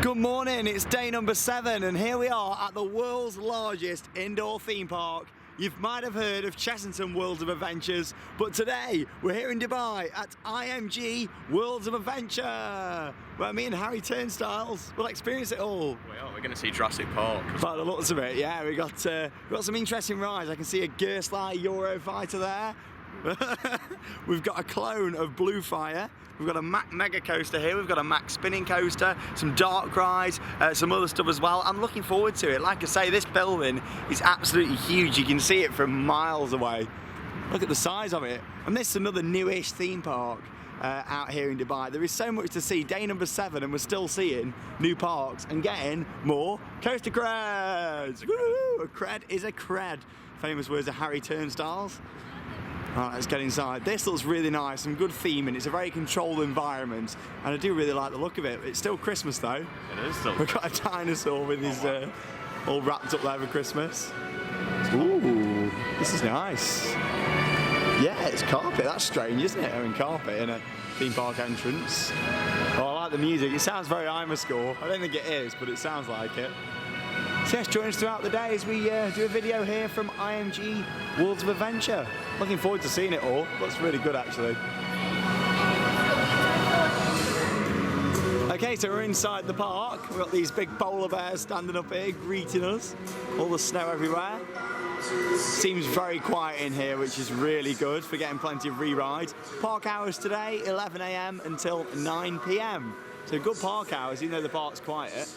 Good morning, it's day number 7 and here we are at the world's largest indoor theme park. You might have heard of Chessington Worlds of Adventures, but today we're here in Dubai at IMG Worlds of Adventure, where me and Harry Turnstiles will experience it all. We're going to see Jurassic Park. By the looks of it, yeah, we got some interesting rides. I can see a Gerstley Eurofighter there. We've got a clone of Blue Fire. We've got a Mack Mega Coaster here. We've got a Mack Spinning Coaster, some dark rides, some other stuff as well. I'm looking forward to it. Like I say, this building is absolutely huge. You can see it from miles away. Look at the size of it. And this is another newish theme park out here in Dubai. There is so much to see. Day number 7 and we're still seeing new parks and getting more coaster creds. Woo! A cred is a cred. Famous words of Harry Turnstiles. Alright, let's get inside. This looks really nice, some good theming. It's a very controlled environment, and I do really like the look of it. It's still Christmas though. It is still. We've got a dinosaur with his all wrapped up there for Christmas. Ooh, this is nice. Yeah, it's carpet. That's strange, isn't it? Having carpet in a theme park entrance. Oh, I like the music. It sounds very IMG. I don't think it is, but it sounds like it. So yes, join us throughout the day as we do a video here from IMG Worlds of Adventure. Looking forward to seeing it all. Looks really good actually. Okay, so we're inside the park. We've got these big polar bears standing up here greeting us. All the snow everywhere. Seems very quiet in here, which is really good for getting plenty of re-rides. Park hours today, 11 AM until 9 PM. So good park hours, even though the park's quiet.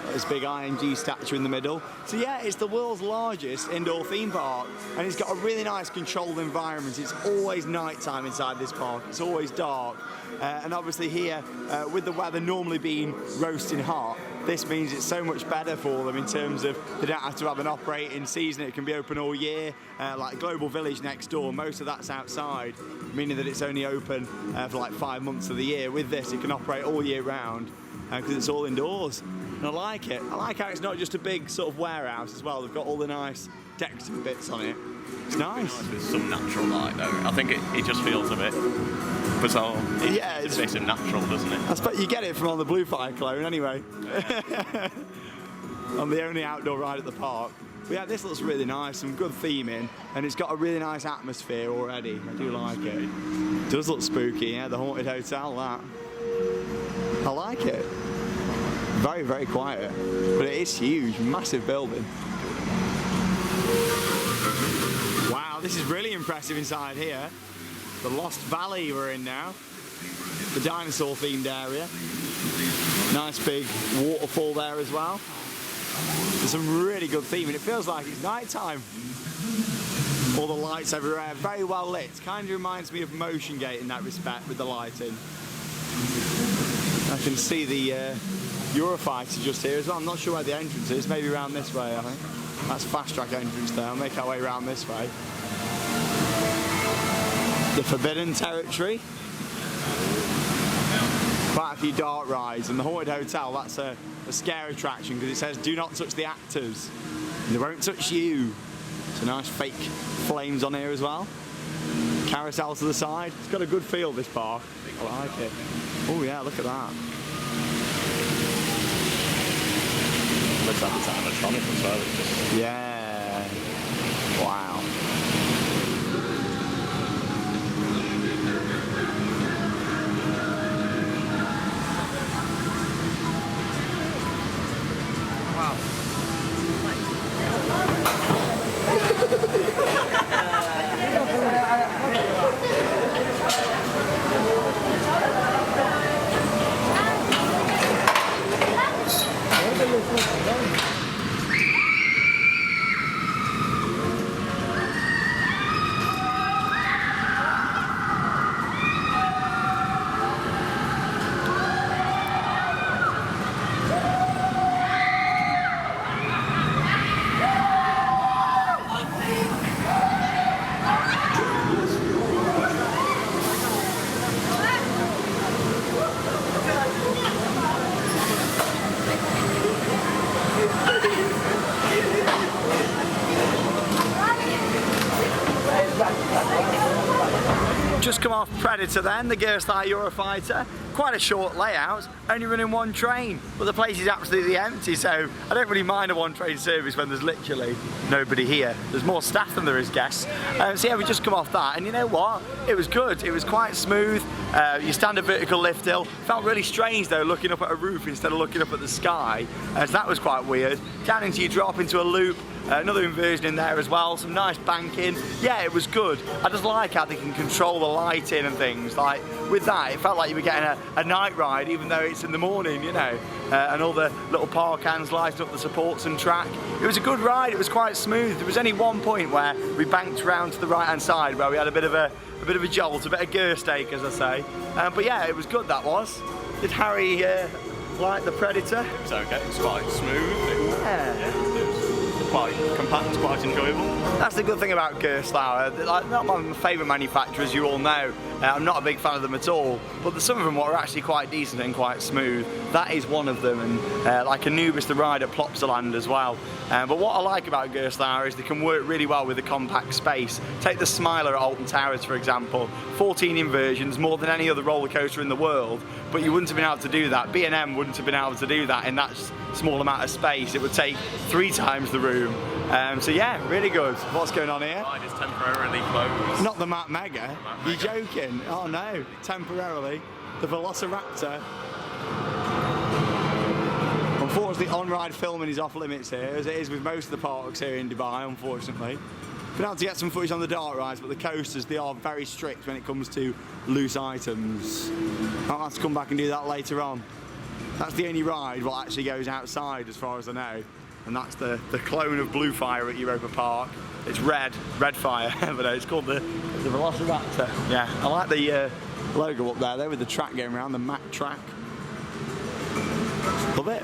Got this big IMG statue in the middle. So yeah, it's the world's largest indoor theme park, and it's got a really nice controlled environment. It's always nighttime inside this park. It's always dark. And obviously here, with the weather normally being roasting hot, this means it's so much better for them in terms of they don't have to have an operating season. It can be open all year. Like Global Village next door, most of that's outside, meaning that it's only open for like 5 months of the year. With this, it can operate all year round because it's all indoors. And I like it. I like how it's not just a big sort of warehouse as well. They've got all the nice decorative bits on it. It's nice. There's some natural light though. I think it just feels a bit bizarre. Yeah, it makes it natural, doesn't it? I suppose you get it from on the Blue Fire clone anyway. On the only outdoor ride at the park. But yeah, this looks really nice, some good theming, and it's got a really nice atmosphere already. I do like it. It does look spooky, yeah, the haunted hotel, that. I like it. Very, very quiet, but it is huge, massive building. Wow, this is really impressive inside here. The Lost Valley we're in now. The dinosaur themed area. Nice big waterfall there as well. There's some really good theming. It feels like it's night time. All the lights everywhere, very well lit. Kind of reminds me of Motion Gate in that respect with the lighting. I can see the Eurofighter just here as well. I'm not sure where the entrance is, maybe around this way I think. That's fast track entrance there, I'll make our way around this way. The Forbidden Territory. Quite a few dark rides, and the Haunted Hotel, that's a scare attraction because it says do not touch the actors. And they won't touch you. So nice fake flames on here as well. Carousel to the side. It's got a good feel, this park. I like it. Oh yeah, look at that. Looks like it's animatronic as well. Yeah. Wow. Predator then, the Gerstlauer Eurofighter. Quite a short layout, only running one train, but the place is absolutely empty, so I don't really mind a one train service when there's literally nobody here. There's more staff than there is guests. So yeah, we just come off that, and you know what? It was good. It was quite smooth. Your standard vertical lift hill. Felt really strange though, looking up at a roof instead of looking up at the sky. So that was quite weird. Down into you drop into a loop. Another inversion in there as well, some nice banking. Yeah, it was good. I just like how they can control the lighting and things. Like with that, it felt like you were getting a night ride, even though it's in the morning, you know. And all the little park hands lighting up the supports and track. It was a good ride. It was quite smooth. There was only one point where we banked round to the right-hand side, where we had a bit of a jolt, a bit of Gerstake, as I say. But yeah, it was good. That was. Did Harry like the Predator? It was okay. It was quite smooth. It was quite compact, quite enjoyable. That's the good thing about Gerstlauer. Like, not my favourite manufacturer, as you all know. I'm not a big fan of them at all, but some of them are actually quite decent and quite smooth. That is one of them, and like Anubis the ride at Plopsaland as well. But what I like about Gerstlauer is they can work really well with the compact space. Take the Smiler at Alton Towers, for example. 14 inversions, more than any other roller coaster in the world, but you wouldn't have been able to do that. B&M wouldn't have been able to do that in that small amount of space. It would take 3 times the room. So yeah, really good. What's going on here? The ride is temporarily closed. Not the Matt Mega. You're joking? Oh no, temporarily. The Velociraptor. Unfortunately, on-ride filming is off limits here, as it is with most of the parks here in Dubai, unfortunately. Been able to get some footage on the dark rides, but the coasters, they are very strict when it comes to loose items. I'll have to come back and do that later on. That's the only ride what actually goes outside, as far as I know. And that's the clone of Blue Fire at Europa Park. It's red fire, but it's called the Velociraptor. Yeah, I like the logo up there with the track going around, the Mac track. Love it.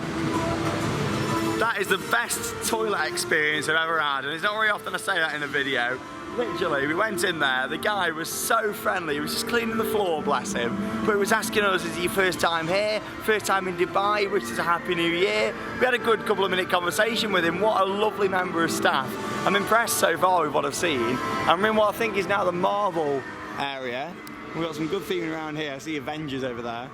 That is the best toilet experience I've ever had, and it's not very often I say that in a video. Literally, we went in there, the guy was so friendly, he was just cleaning the floor, bless him, but he was asking us, is it your first time here, first time in Dubai, he wishes us a happy new year. We had a good couple of minute conversation with him. What a lovely member of staff. I'm impressed so far with what I've seen. I'm in what I think is now the Marvel area. We've got some good theming around here. I see Avengers over there.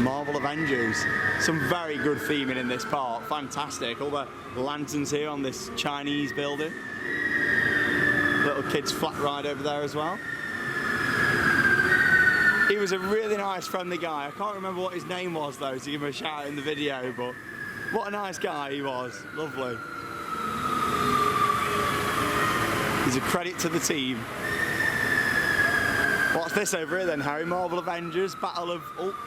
Marvel Avengers. Some very good theming in this park. Fantastic. All the lanterns here on this Chinese building. Little kids flat ride over there as well. He was a really nice, friendly guy. I can't remember what his name was though, to give him a shout out in the video, but what a nice guy he was. Lovely. He's a credit to the team. What's this over here then, Harry? Marvel Avengers, Battle of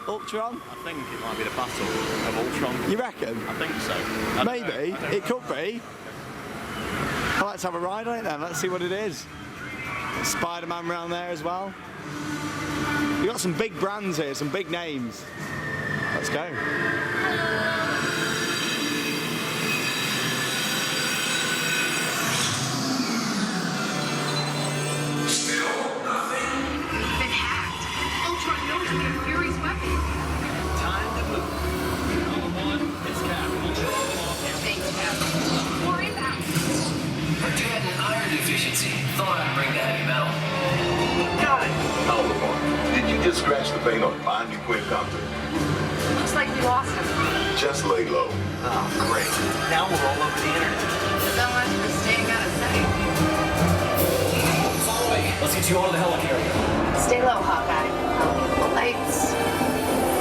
Ultron? I think it might be the Battle of Ultron. You reckon? I think so. Maybe. It could be. Well, let's have a ride on it then. Let's see what it is. Spider-Man around there as well. We've got some big brands here, some big names. Let's go. Just scratch the paint on my new quadcopter. Looks like we lost him. Just lay low. Oh, great. Now we're all over the internet. So much for staying out of sight. Follow me. Let's get you onto the helicarrier. Stay low, Hawkeye. Lights.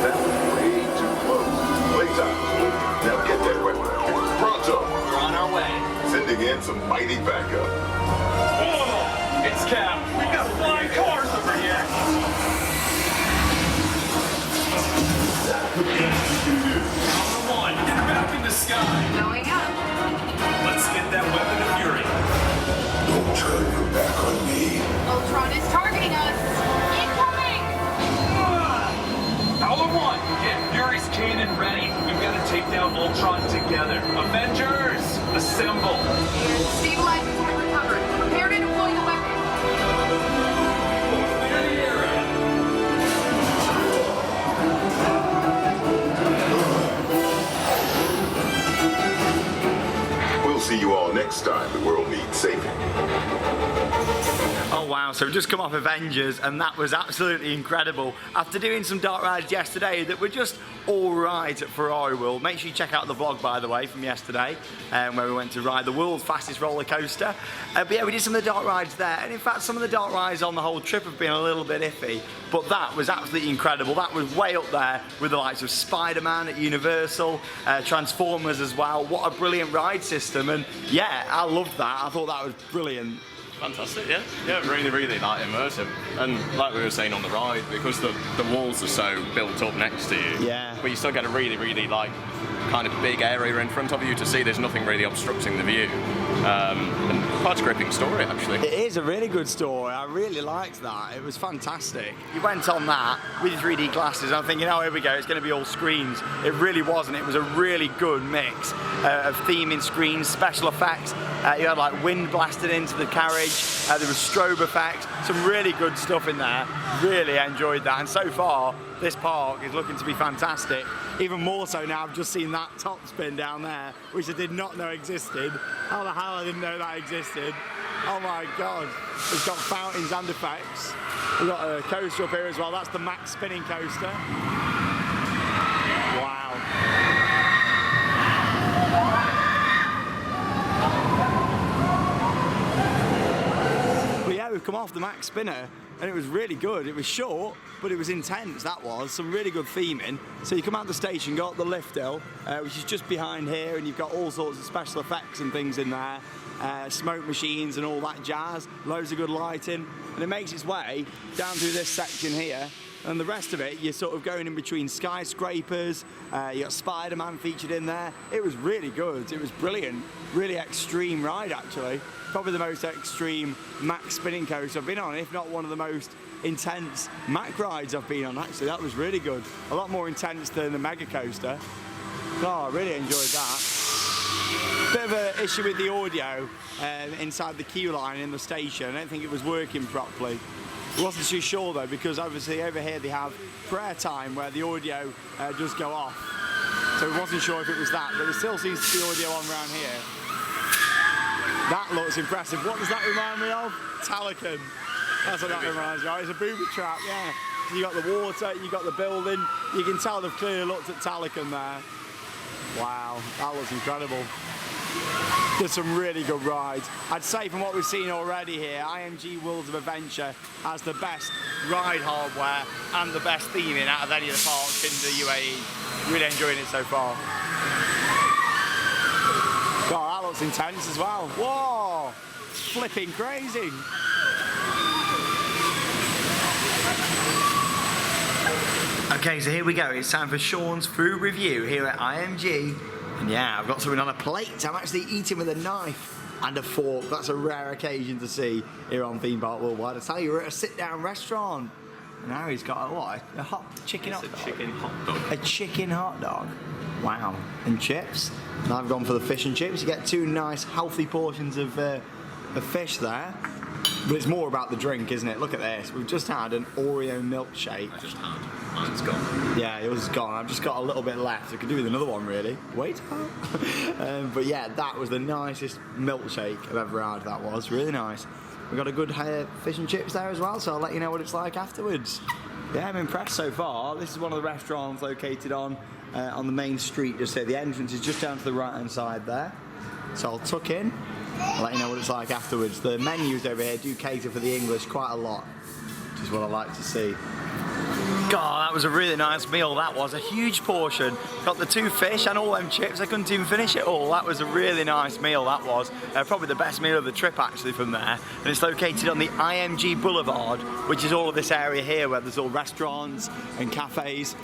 That was way too close. Playtime. Now get that weapon. Pronto. We're on our way. Sending in some mighty backup. Oh, it's Cap. We got flying cars over here. Number 1, get back in the sky. Going up. Let's get that weapon of fury. Don't turn your back on me. Ultron is targeting us. Incoming! Number 1, get Fury's cannon ready. We've got to take down Ultron together. Avengers, assemble. Stabilizers have recovered. Prepare to deploy the weapon. Clear the area. We'll see you all next time the world needs saving. Oh wow, so we've just come off Avengers and that was absolutely incredible. After doing some dark rides yesterday that were just all right at Ferrari World, make sure you check out the vlog, by the way, from yesterday, where we went to ride the world's fastest roller coaster. But yeah, we did some of the dark rides there, and in fact some of the dark rides on the whole trip have been a little bit iffy, but that was absolutely incredible. That was way up there with the likes of Spider-Man at Universal, Transformers as well. What a brilliant ride system, and yeah, I loved that. I thought that was brilliant. Fantastic, yeah. Yeah, really, really like immersive. And like we were saying on the ride, because the walls are so built up next to you, yeah, but you still get a really, really like kind of big area in front of you to see. There's nothing really obstructing the view. And quite a gripping story, actually. It is a really good story. I really liked that. It was fantastic. You went on that with 3D glasses, and I'm thinking, oh, here we go, it's going to be all screens. It really wasn't. It was a really good mix of theming screens, special effects. You had like wind blasted into the carriage. There was strobe effects. Some really good stuff in there. Really enjoyed that. And so far, this park is looking to be fantastic. Even more so now, I've just seen that top spin down there, which I did not know existed. How the hell I didn't know that existed? Oh my God. It's got fountains and effects. We've got a coaster up here as well. That's the max spinning coaster. Wow. But yeah, we've come off the max spinner and it was really good. It was short, but it was intense, that was. Some really good theming. So you come out the station, go up the lift hill, which is just behind here, and you've got all sorts of special effects and things in there. Smoke machines and all that jazz, loads of good lighting, and it makes its way down through this section here, and the rest of it you're sort of going in between skyscrapers. You got Spider-Man featured in there. It was really good. It was brilliant. Really extreme ride, actually. Probably the most extreme max spinning coaster I've been on, if not one of the most intense Mac rides I've been on. Actually, that was really good. A lot more intense than the Mega Coaster. Oh, I really enjoyed that. Bit of an issue with the audio inside the queue line in the station. I don't think it was working properly. I wasn't too sure though, because obviously over here they have prayer time where the audio does go off. So I wasn't sure if it was that, but there still seems to be audio on around here. That looks impressive. What does that remind me of? Talican. That's what that reminds me of. It's a booby trap, yeah. So you got the water, you got the building. You can tell they've clearly looked at Talican there. Wow, that looks incredible. There's some really good rides. I'd say from what we've seen already here, IMG Worlds of Adventure has the best ride hardware and the best theming out of any of the parks in the UAE. Really enjoying it so far. God, that looks intense as well. Whoa, it's flipping crazy. Okay, so here we go. It's time for Sean's food review here at IMG. And yeah, I've got something on a plate. I'm actually eating with a knife and a fork. That's a rare occasion to see here on Theme Park Worldwide. I tell you, we're at a sit-down restaurant. And now he's got a hot chicken hot dog. It's a chicken hot dog. A chicken hot dog. Wow. And chips. And I've gone for the fish and chips. You get two nice, healthy portions of fish there. But it's more about the drink, isn't it? Look at this. We've just had an Oreo milkshake. I just had. Mine's gone. Yeah, it was gone. I've just got a little bit left. I could do with another one, really. Wait. But yeah, that was the nicest milkshake I've ever had. That was really nice. We've got a good fish and chips there as well, so I'll let you know what it's like afterwards. Yeah, I'm impressed so far. This is one of the restaurants located on the main street just here. The entrance is just down to the right-hand side there. So I'll tuck in. I'll let you know what it's like afterwards. The menus over here do cater for the English quite a lot, which is what I like to see. God, that was a really nice meal. That was a huge portion. Got the two fish and all them chips. I couldn't even finish it all. That was a really nice meal, that was. Probably the best meal of the trip, actually, from there. And it's located on the IMG Boulevard, which is all of this area here where there's all restaurants and cafes,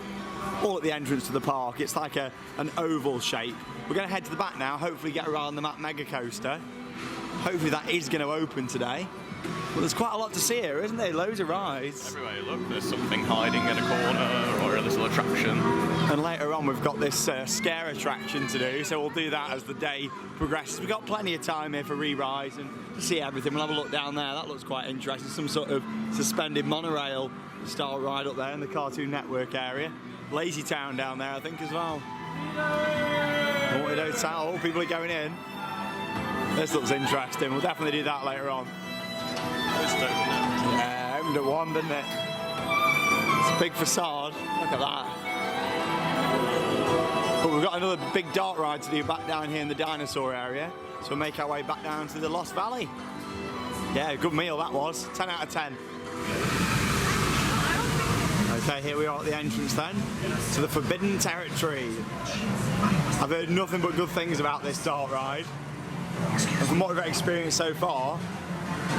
all at the entrance to the park. It's like an oval shape. We're going to head to the back now, hopefully get around the Mega Coaster. Hopefully that is going to open today. Well, there's quite a lot to see here, isn't there? Loads of rides. Everywhere you look, there's something hiding in a corner or a little attraction. And later on, we've got this scare attraction to do, so we'll do that as the day progresses. We've got plenty of time here for re-rides and to see everything. We'll have a look down there. That looks quite interesting. Some sort of suspended monorail style ride up there in the Cartoon Network area. Lazytown down there, I think, as well. Haunted Hotel. People are going in. This looks interesting. We'll definitely do that later on. Yeah, opened at 1, didn't it? It's a big facade. Look at that. But we've got another big dart ride to do back down here in the dinosaur area. So we'll make our way back down to the Lost Valley. Yeah, good meal that was. 10 out of 10. Okay, here we are at the entrance then to the Forbidden Territory. I've heard nothing but good things about this dart ride. And from what we've experienced so far, I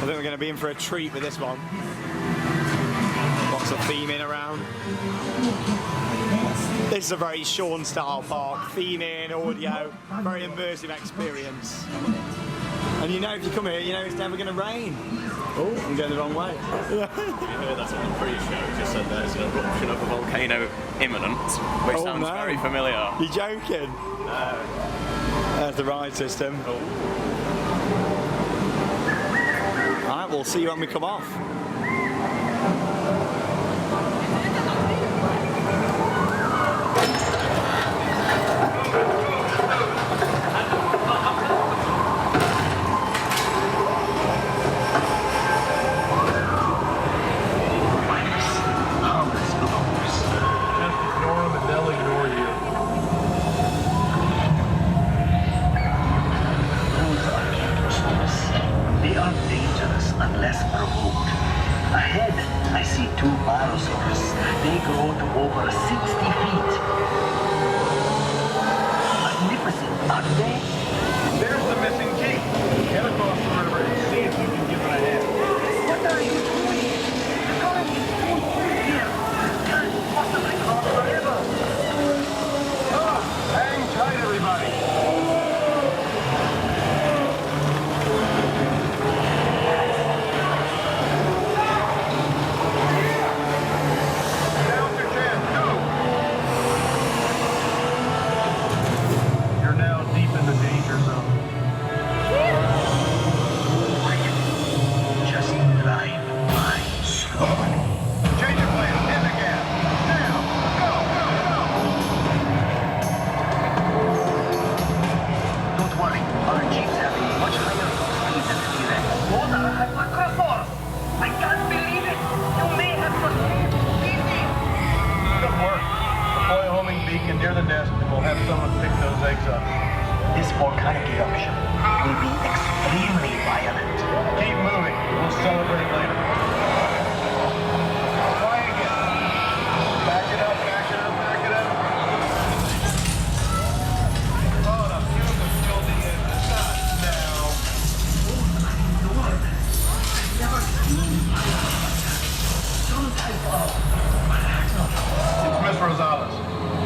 think we're going to be in for a treat with this one. Lots of theming around. This is a very Sean style park. Theming, audio, very immersive experience. And you know if you come here, you know it's never going to rain. Oh, I'm going the wrong way. You heard that on the pre-show, it just said there's an eruption of a volcano imminent, which sounds very familiar. You're joking? There's the ride system. Alright, we'll see you when we come off. Unless provoked. Ahead, I see 2 Barosaurs. They grow to over 60 feet. Magnificent, aren't they? There's the missing Jeep. Get across the river and see if you can give it a hand. What are you doing? The current is full here. Can't possibly cross the river. Hang tight, everybody. Near the nest, and we'll have someone pick those eggs up. This volcanic eruption will be extremely violent. Keep moving. We'll celebrate later. Try again. Back it up, back it up, back it up. Oh, the fumes are building in. Not now. I've never seen some type of... It's Miss Rosales.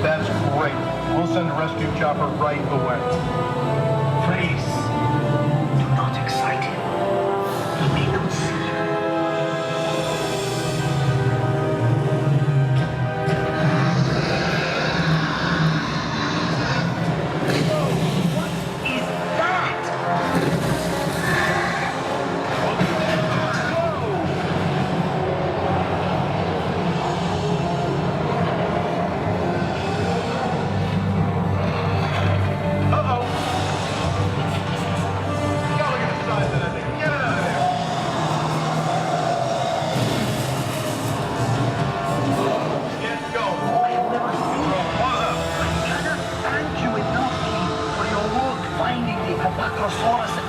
That's great. We'll send a rescue chopper right away. Please, do not excite him. He may not see you. What is that?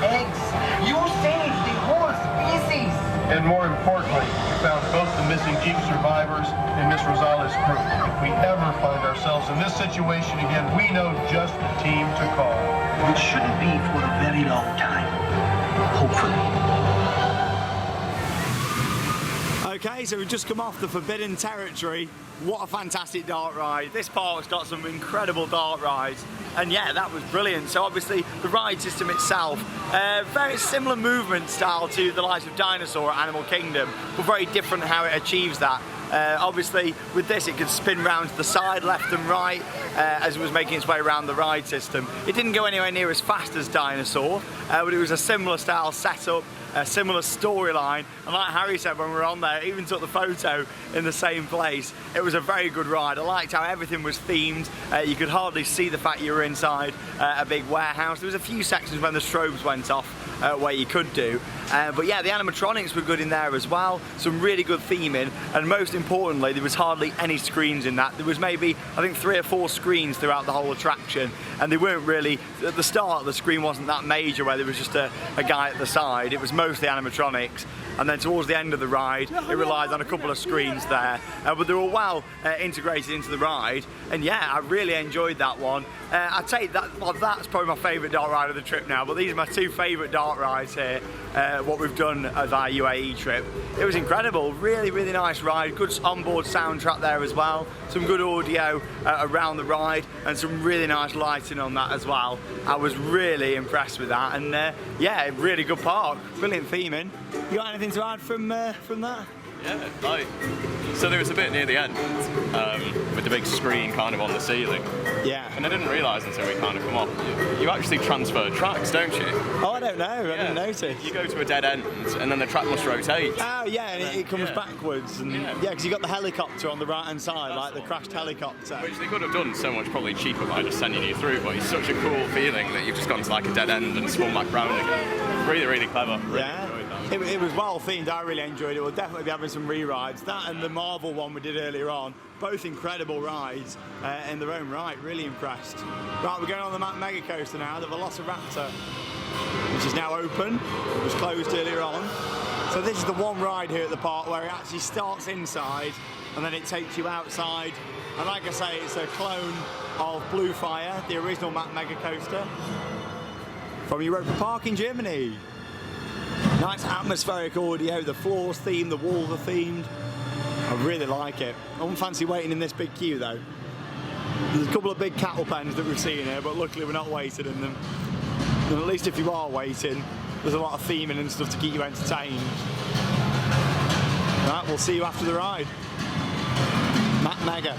Eggs. You saved the whole species. And more importantly, we found both the missing Jeep survivors and Miss Rosales' crew. If we ever find ourselves in this situation again, we know just the team to call. Which shouldn't be for a very long time. Hopefully. Okay, so we've just come off the Forbidden Territory. What a fantastic dart ride. This park's got some incredible dart rides. And yeah, that was brilliant. So obviously the ride system itself, very similar movement style to the likes of Dinosaur at Animal Kingdom, but very different how it achieves that. Obviously with this it could spin round to the side, left and right, as it was making its way around the ride system. It didn't go anywhere near as fast as Dinosaur, but it was a similar style setup, a similar storyline, and like Harry said when we were on there, even took the photo in the same place. It was a very good ride. I liked how everything was themed. You could hardly see the fact you were inside a big warehouse. There was a few sections when the strobes went off, where you could do. But yeah, the animatronics were good in there as well. Some really good theming, and most importantly, there was hardly any screens in that. There was maybe, I think, 3 or 4 screens throughout the whole attraction, and they weren't really, at the start the screen wasn't that major where there was just a guy at the side. It was mostly animatronics, and then towards the end of the ride it relied on a couple of screens there, but they were well integrated into the ride, and yeah, I really enjoyed that one. I'd say that, well, that's probably my favourite dark ride of the trip now, but these are my 2 favourite dark rides here, what we've done of our UAE trip. It was incredible, really nice ride, good onboard soundtrack there as well, some good audio around the ride, and some really nice lighting on that as well. I was really impressed with that, and yeah, really good park, brilliant theming. You got anything to add from that? Yeah, like, so there was a bit near the end with the big screen kind of on the ceiling. Yeah. And I didn't realise until we kind of come off, you actually transfer tracks, don't you? Oh, I don't know, I didn't notice. You go to a dead end and then the track must rotate. Oh yeah, and it comes backwards, and yeah, because you got the helicopter on the right hand side, like the crashed helicopter. Which they could have done so much probably cheaper by just sending you through, but it's such a cool feeling that you've just gone to like a dead end and spun back round again. Really clever. Really enjoyed that. It was well themed, I really enjoyed it. We'll definitely be having some re-rides. That and the Marvel one we did earlier on, both incredible rides in their own right, really impressed. Right, we're going on the Mega Coaster now, the Velociraptor, which is now open. It was closed earlier on. So this is the one ride here at the park where it actually starts inside and then it takes you outside. And like I say, it's a clone of Blue Fire, the original Mega Coaster from Europa Park in Germany. Nice atmospheric audio, the floor's themed, the walls are themed. I really like it. I wouldn't fancy waiting in this big queue though. There's a couple of big cattle pens that we've seen here, but luckily we're not waiting in them. And at least if you are waiting, there's a lot of theming and stuff to keep you entertained. Right, we'll see you after the ride. Mega.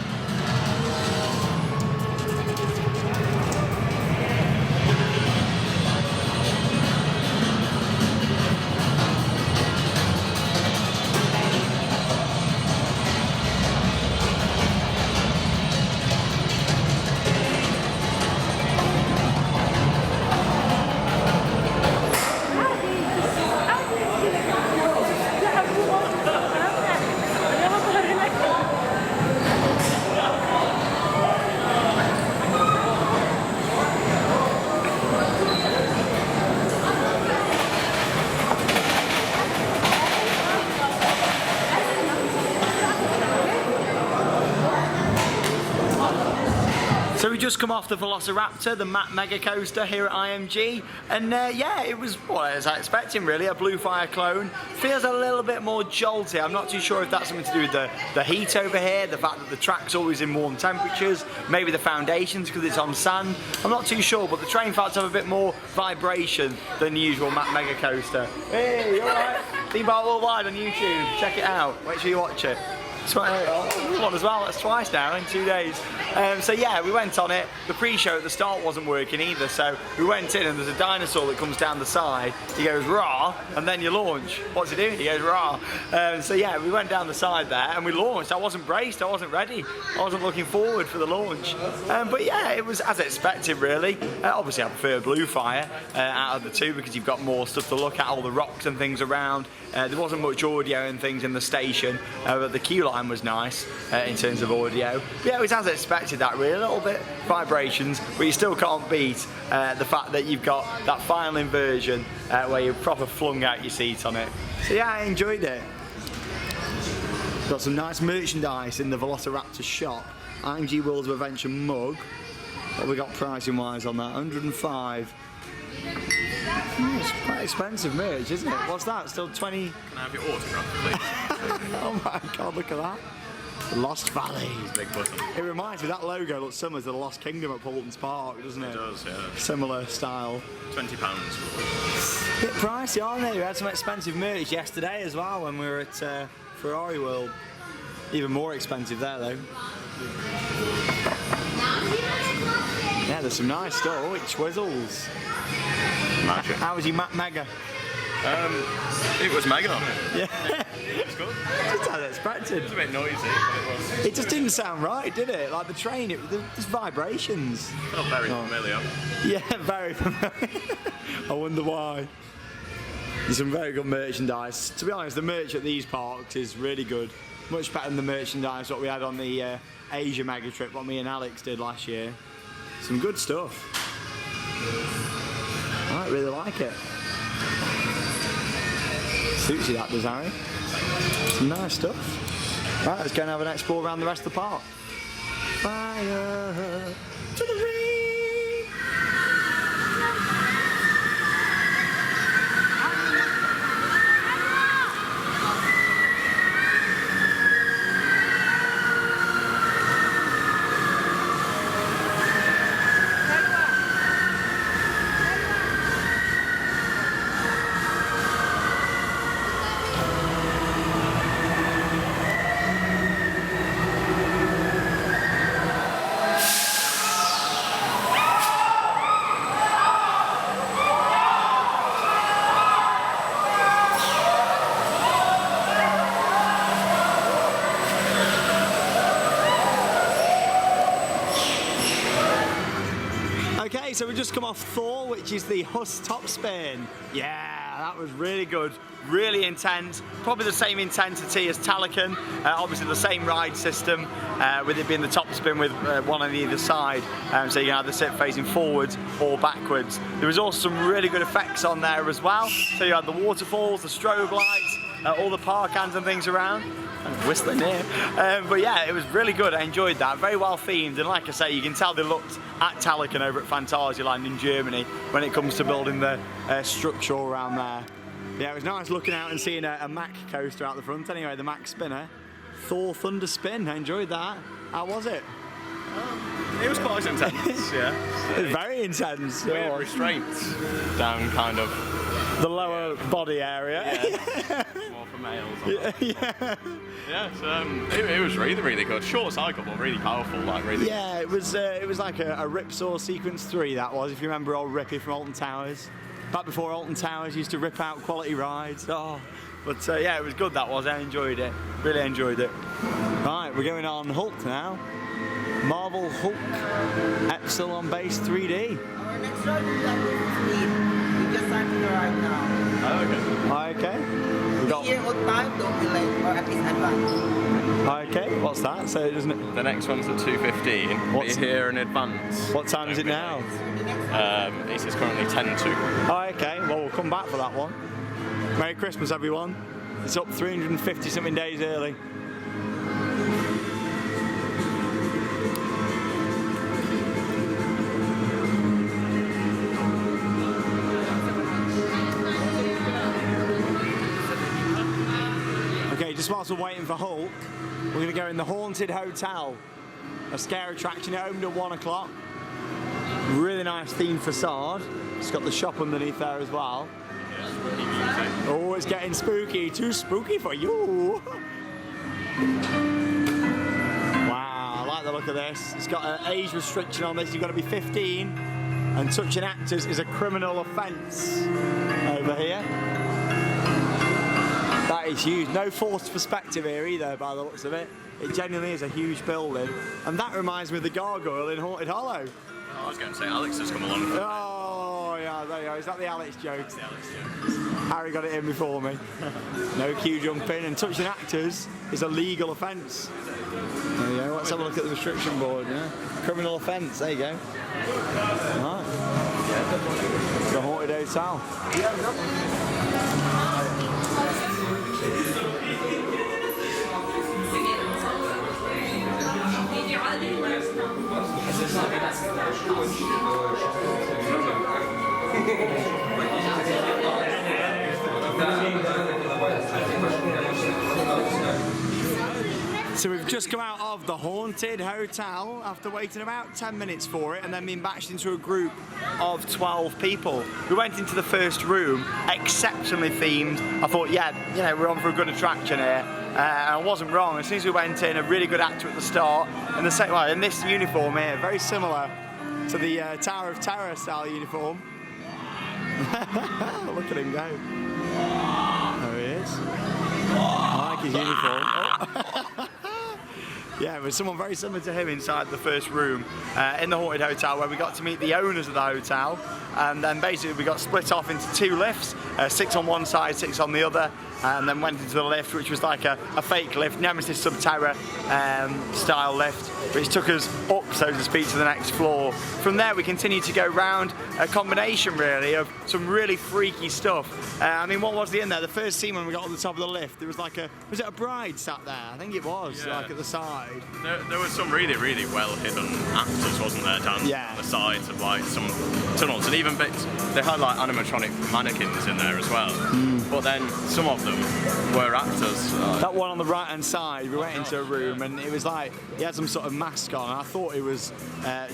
So we just come off the Velociraptor, the Mega Coaster here at IMG, and yeah, it was what I was expecting really, a Blue Fire clone. Feels a little bit more jolty. I'm not too sure if that's something to do with the heat over here, the fact that the track's always in warm temperatures, maybe the foundations because it's on sand. I'm not too sure, but the train facts have a bit more vibration than the usual Mega Coaster. Hey, you alright? Theme Park Worldwide on YouTube, check it out, make sure you watch it. One as well, that's twice now in 2 days. So yeah, we went on it. The pre-show at the start wasn't working either, so we went in and there's a dinosaur that comes down the side. He goes rah, and then you launch. What's he doing? He goes rah. So yeah, we went down the side there and we launched. I wasn't braced, I wasn't ready. I wasn't looking forward for the launch. But yeah, it was as expected really. Obviously I prefer Blue Fire out of the two because you've got more stuff to look at, all the rocks and things around. There wasn't much audio and things in the station, but the queue line was nice in terms of audio. But yeah, it was as expected that really, a little bit vibrations, but you still can't beat the fact that you've got that final inversion where you proper flung out your seat on it. So yeah, I enjoyed it. Got some nice merchandise in the Velociraptor shop. IMG Worlds of Adventure mug. What have we got pricing wise on that? 105. It's quite expensive merch, isn't it? What's that? Still 20? Can I have your autograph, please? Oh my god, look at that. The Lost Valley. Big button. It reminds me, that logo looks similar to the Lost Kingdom at Paulton's Park, doesn't it? It does, yeah. Similar style. £20. Bit pricey, aren't they? We had some expensive merch yesterday as well when we were at Ferrari World. Even more expensive there though. Yeah, there's some nice stuff. Which Twizzles. Magic. How was your Mega? It was mega. Yeah. It was good. Just as expected. It was a bit noisy, but it was. It just didn't sound right, did it? Like the train, there's vibrations. Felt very familiar. Yeah, very familiar. I wonder why. There's some very good merchandise. To be honest, the merch at these parks is really good. Much better than the merchandise what we had on the Asia mega trip, what me and Alex did last year. Some good stuff. I really like it. Suits you that, does Harry? Some nice stuff. Right, let's go and have an explore around the rest of the park. Fire to the ring. So we just come off Thor, which is the Haas Topspin. Yeah, that was really good, really intense. Probably the same intensity as Talican. Obviously the same ride system, with it being the Topspin with one on either side. So you can either sit facing forwards or backwards. There was also some really good effects on there as well. So you had the waterfalls, the strobe lights, all the park hands and things around. I'm whistling here. But yeah, it was really good. I enjoyed that. Very well themed, and like I say, you can tell they looked at Talican over at Phantasialand in Germany when it comes to building the structure all around there. Yeah, it was nice looking out and seeing a Mack coaster out the front. Anyway, the Mack spinner, Thor Thunder Spin. I enjoyed that. How was it? It was quite intense, yeah. It was very intense. Weird restraints down kind of the lower body area. Yeah. More for males. Yeah. Yeah, it was really, really good. Short cycle, but really powerful. Like really. Yeah, it was like a Ripsaw Sequence 3. That was, if you remember, old Rippy from Alton Towers. Back before Alton Towers used to rip out quality rides. Oh, but yeah, it was good. That was. I enjoyed it. Really enjoyed it. Right, we're going on Hulk now. Marvel Hulk Epsilon Base 3D. Our next ride will be at speed. We just started the ride now. Oh, okay. Okay. We got. Here on time, don't be late, or at least advance. Okay. What's that? So doesn't it? The next one's at 2:15. What's Be here in advance. What time is it now? It is currently 10 to. Oh, okay. Well, we'll come back for that one. Merry Christmas, everyone. It's up 350 something days early. Just whilst we're waiting for Hulk, we're going to go in the Haunted Hotel, a scare attraction. It opened at 1 o'clock. Really nice themed facade. It's got the shop underneath there as well. Oh, it's getting spooky. Too spooky for you. Wow, I like the look of this. It's got an age restriction on this. You've got to be 15, and touching actors is a criminal offence over here. That is huge. No forced perspective here either, by the looks of it. It genuinely is a huge building. And that reminds me of the Gargoyle in Haunted Hollow. I was going to say Alex has come along. Oh, yeah, there you go. Is that the Alex joke? It's the Alex joke. Harry got it in before me. No queue jumping, and touching actors is a legal offence. There you go. Let's have a look at the restriction board. Yeah, criminal offence. There you go. Right. The Haunted Hotel. So we've just come out of the Haunted Hotel after waiting about 10 minutes for it and then being batched into a group of 12 people. We went into the first room, exceptionally themed. I thought, yeah, you know, we're on for a good attraction here. And I wasn't wrong. As soon as we went in, a really good actor at the start. And the second, well, in this uniform here, very similar to the Tower of Terror style uniform. Look at him go. There he is. I like his uniform. Oh. Yeah, there was someone very similar to him inside the first room in the Haunted Hotel, where we got to meet the owners of the hotel, and then basically we got split off into two lifts, 6 on one side, 6 on the other, and then went into the lift, which was like a fake lift, Nemesis Subterra style lift, which took us up, so to speak, to the next floor. From there we continued to go round, a combination really of some really freaky stuff. I mean, what was the end there? The first scene when we got on the top of the lift, there was like was it a bride sat there? I think it was, like at the side. There was some really, really well hidden actors, wasn't there, down the sides of like some tunnels, and even bits, they had like animatronic mannequins in there as well. But then some of them were actors. That one on the right hand side, we went into a room and it was like, he had some sort of mask on, and I thought it was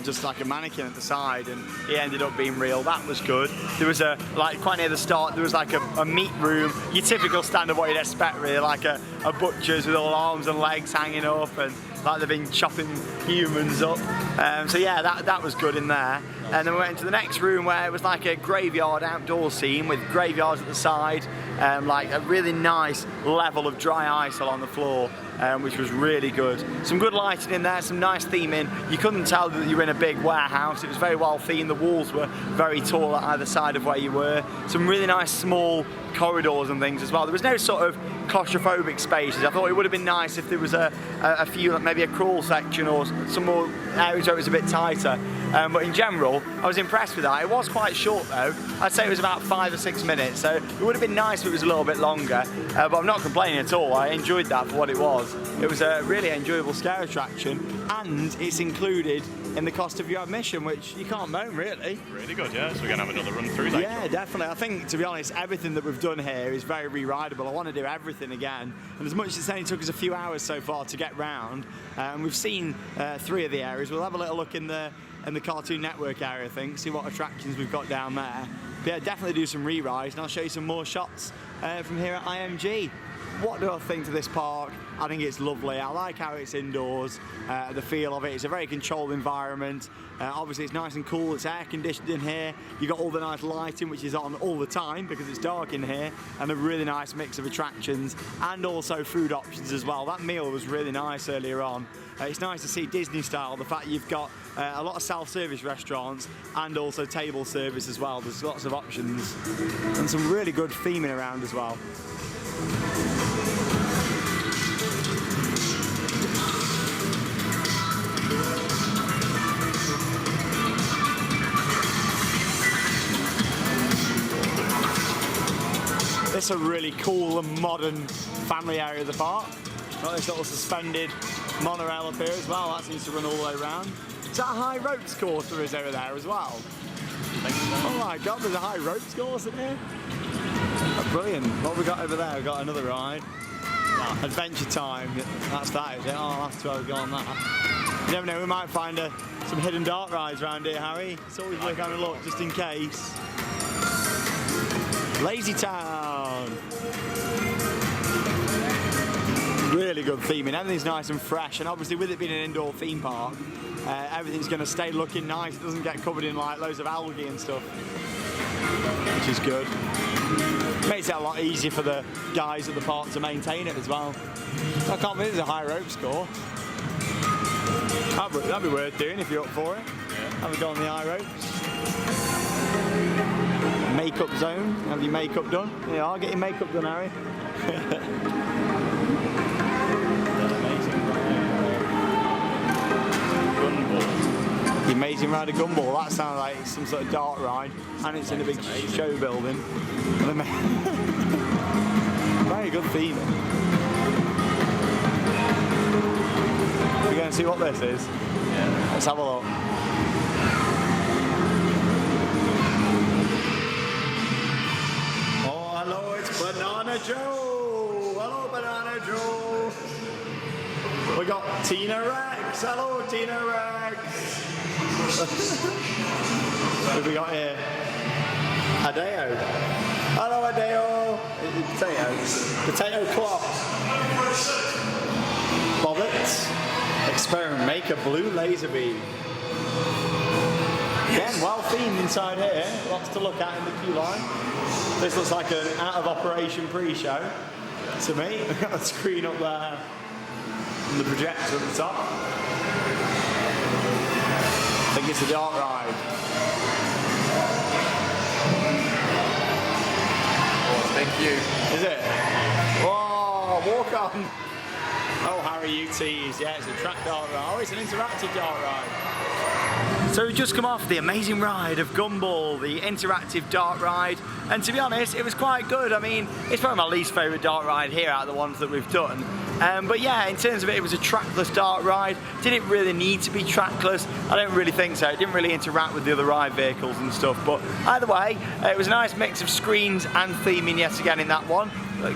just like a mannequin at the side, and he ended up being real. That was good. There was like quite near the start, there was like a meat room, your typical standard what you'd expect really, like a butcher's with all arms and legs hanging up, and like they've been chopping humans up. So yeah, that was good in there. And then we went into the next room where it was like a graveyard outdoor scene with graveyards at the side, like a really nice level of dry ice along the floor, which was really good. Some good lighting in there, some nice theming. You couldn't tell that you were in a big warehouse. It was very well themed. The walls were very tall at either side of where you were. Some really nice small corridors and things as well. There was no sort of claustrophobic spaces. I thought it would have been nice if there was a few, like maybe a crawl section or some more areas where it was a bit tighter. But in general, I was impressed with that. It was quite short though. I'd say it was about 5 or 6 minutes, so it would have been nice if it was a little bit longer. But I'm not complaining at all. I enjoyed that for what it was. It was a really enjoyable scare attraction, and it's included in the cost of your admission, which you can't moan really. Really good, yeah. So we're going to have another run through that. Yeah, definitely. I think, to be honest, everything that we've done here is very re-rideable. I want to do everything again. And as much as it's only took us a few hours so far to get round, and we've seen 3 of the areas, we'll have a little look in the Cartoon Network area, I think, see what attractions we've got down there. But yeah, definitely do some re-rides, and I'll show you some more shots from here at IMG. What do I think to this park? I think it's lovely. I like how it's indoors, the feel of it. It's a very controlled environment. Obviously it's nice and cool, it's air conditioned in here. You've got all the nice lighting, which is on all the time because it's dark in here, and a really nice mix of attractions and also food options as well. That meal was really nice earlier on. It's nice to see Disney style, the fact you've got a lot of self-service restaurants and also table service as well. There's lots of options and some really good theming around as well. This is a really cool and modern family area of the park. Got this little suspended monorail up here as well. That seems to run all the way around. Is that a high ropes course there is over there as well? Oh my god, there's a high ropes course in here. Oh, brilliant. What have we got over there? We've got another ride. Adventure Time. That's that, is it? Oh, I'll have to go on that. You never know, we might find some hidden dark rides around here, Harry. It's always worth having a look just in case. Lazytown. Really good theming. Everything's nice and fresh, and obviously with it being an indoor theme park, everything's going to stay looking nice. It doesn't get covered in like loads of algae and stuff, which is good. Makes it a lot easier for the guys at the park to maintain it as well. I can't believe there's a high rope score. That'd be worth doing if you're up for it. Yeah. Have a go on the high ropes. Makeup zone. Have your makeup done? Yeah, I'll get your makeup done, Harry. The Amazing Ride of Gumball. That sounds like some sort of dart ride, and it's in a big show building. Very good theme. We're going to see what this is. Yeah. Let's have a look. Oh, hello, it's Banana Joe. Hello, Banana Joe. We got Tina Rex. Hello, Tina Rex. What have we got here? Adeo. Hello, Adeo. Potatoes. Potato clock. Bobbits. Experiment Maker Blue Laser Beam. Again, well themed inside here. Lots to look at in the queue line. This looks like an out of operation pre-show to me. We've got the screen up there and the projector at the top. I think it's a dark ride. Thank you. Is it? Whoa, walk on. Oh, Harry, you tease. Yeah, it's a track dart ride. Oh, it's an interactive dart ride. So we've just come off the amazing ride of Gumball, the interactive dart ride. And to be honest, it was quite good. I mean, it's probably my least favourite dart ride here out of the ones that we've done. But yeah, in terms of it, it was a trackless dart ride. Did it really need to be trackless? I don't really think so. It didn't really interact with the other ride vehicles and stuff. But either way, it was a nice mix of screens and theming yet again in that one.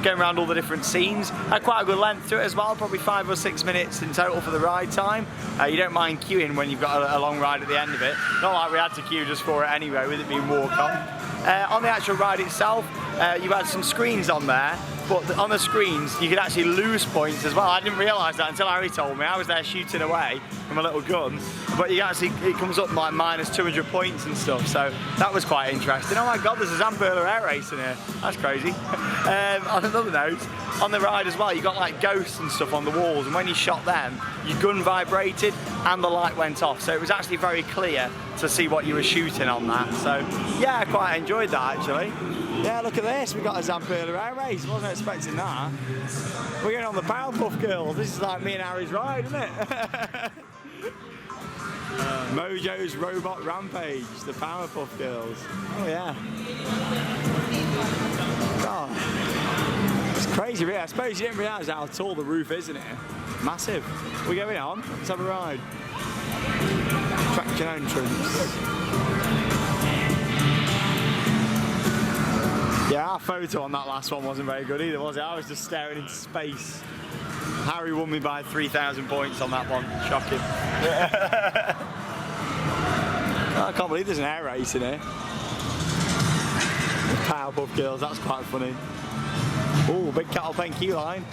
Going around all the different scenes. Had quite a good length to it as well, probably 5 or 6 minutes in total for the ride time. You don't mind queuing when you've got a long ride at the end of it. Not like we had to queue just for it anyway, with it being walk-on. On the actual ride itself, you had some screens on there, but on the screens you could actually lose points as well. I didn't realise that until Harry told me. I was there shooting away from a little gun, but you actually, it comes up like minus 200 points and stuff, so that was quite interesting. Oh my god, there's a Zamperla air race in here. That's crazy. On another note, on the ride as well, you got like ghosts and stuff on the walls, and when you shot them, your gun vibrated and the light went off, so it was actually very clear to see what you were shooting on that. So yeah, I quite enjoyed that actually. Yeah, look at this, we got a Zamperla air race, wasn't expecting that. We're going on the Powerpuff Girls. This is like me and Harry's ride, isn't it? Mojo's Robot Rampage, the Powerpuff Girls. Oh yeah. God. It's crazy really. I suppose you didn't realise how tall the roof is in here. Massive. We're going on, let's have a ride. Traction entrance. Yeah, our photo on that last one wasn't very good either, was it? I was just staring into space. Harry won me by 3,000 points on that one. Shocking. I can't believe there's an air race in here. The Powerpuff Girls, that's quite funny. Oh, big cattle pen key line.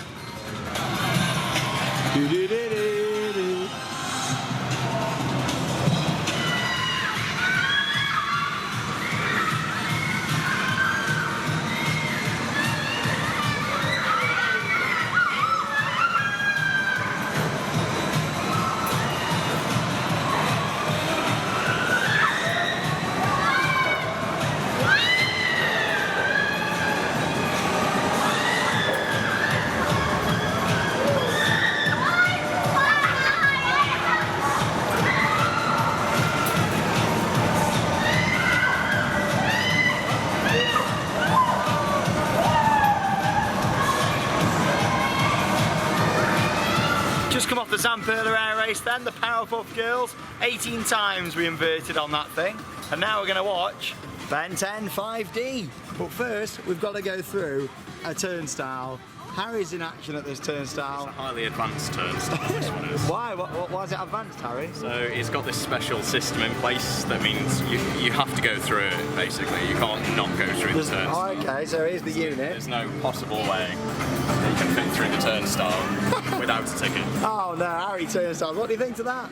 Come off the Zamperla air race then, the Powerpuff Girls. 18 times we inverted on that thing. And now we're going to watch Ben 10 5D. But first, we've got to go through a turnstile. Harry's in action at this turnstile. It's a highly advanced turnstile, this one is. Why? Why is it advanced, Harry? So it's got this special system in place that means you have to go through it, basically. You can't not go through the turnstile. Oh, okay, so here's the unit. There's no possible way that you can fit through the turnstile without a ticket. Oh no, Harry turnstiles. What do you think to that?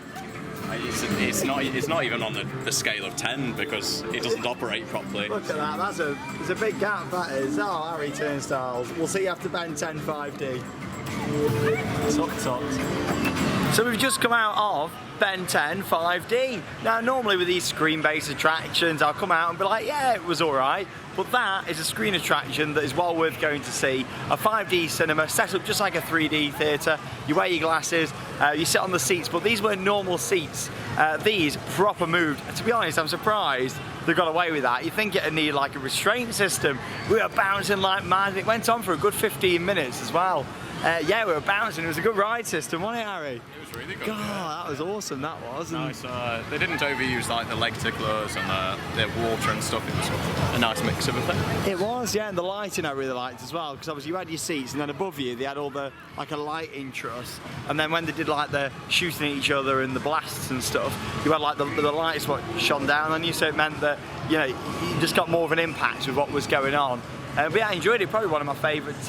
It's not even on the scale of 10 because it doesn't operate properly. Look at that, there's a big gap that is. Oh, Harry turnstiles. We'll see you after Ben 10 5D. So we've just come out of Ben 10 5D. Now normally with these screen-based attractions I'll come out and be like, yeah, it was alright. But that is a screen attraction that is well worth going to see. A 5D cinema set up just like a 3D theatre. You wear your glasses, you sit on the seats, but these weren't normal seats. These proper moved. To be honest, I'm surprised they got away with that. You think it'd need like a restraint system. We were bouncing like mad. It went on for a good 15 minutes as well. Yeah, we were bouncing. It was a good ride system, wasn't it, Harry? It was really good. God, that was awesome, that was. Nice. They didn't overuse like the leg ticklers and the water and stuff. It was a nice mix of a thing. It was, yeah, and the lighting I really liked as well, because obviously you had your seats and then above you they had all the, like a lighting truss, and then when they did like the shooting at each other and the blasts and stuff, you had like the lights what shone down on you, so it meant that, you know, you just got more of an impact with what was going on. But yeah, I enjoyed it. Probably one of my favourite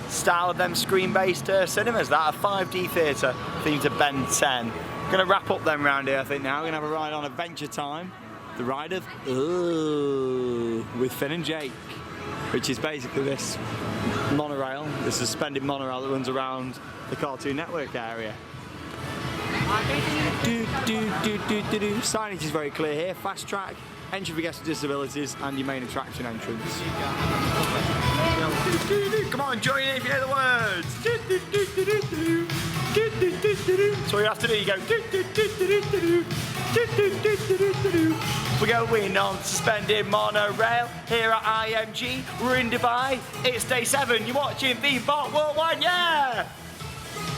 style of them screen-based cinemas. That a 5D theatre themed to Ben 10. Going to wrap up them round here, I think. Now we're going to have a ride on Adventure Time, the ride of with Finn and Jake, which is basically this monorail, this suspended monorail that runs around the Cartoon Network area. Signage is very clear here. Fast track, entry for guests with disabilities, and your main attraction entrance. Come on, join in if you know the words. So all you have to do, you go. We're going on suspended monorail here at IMG. We're in Dubai. It's day 7. You're watching Theme Park Worldwide. Yeah!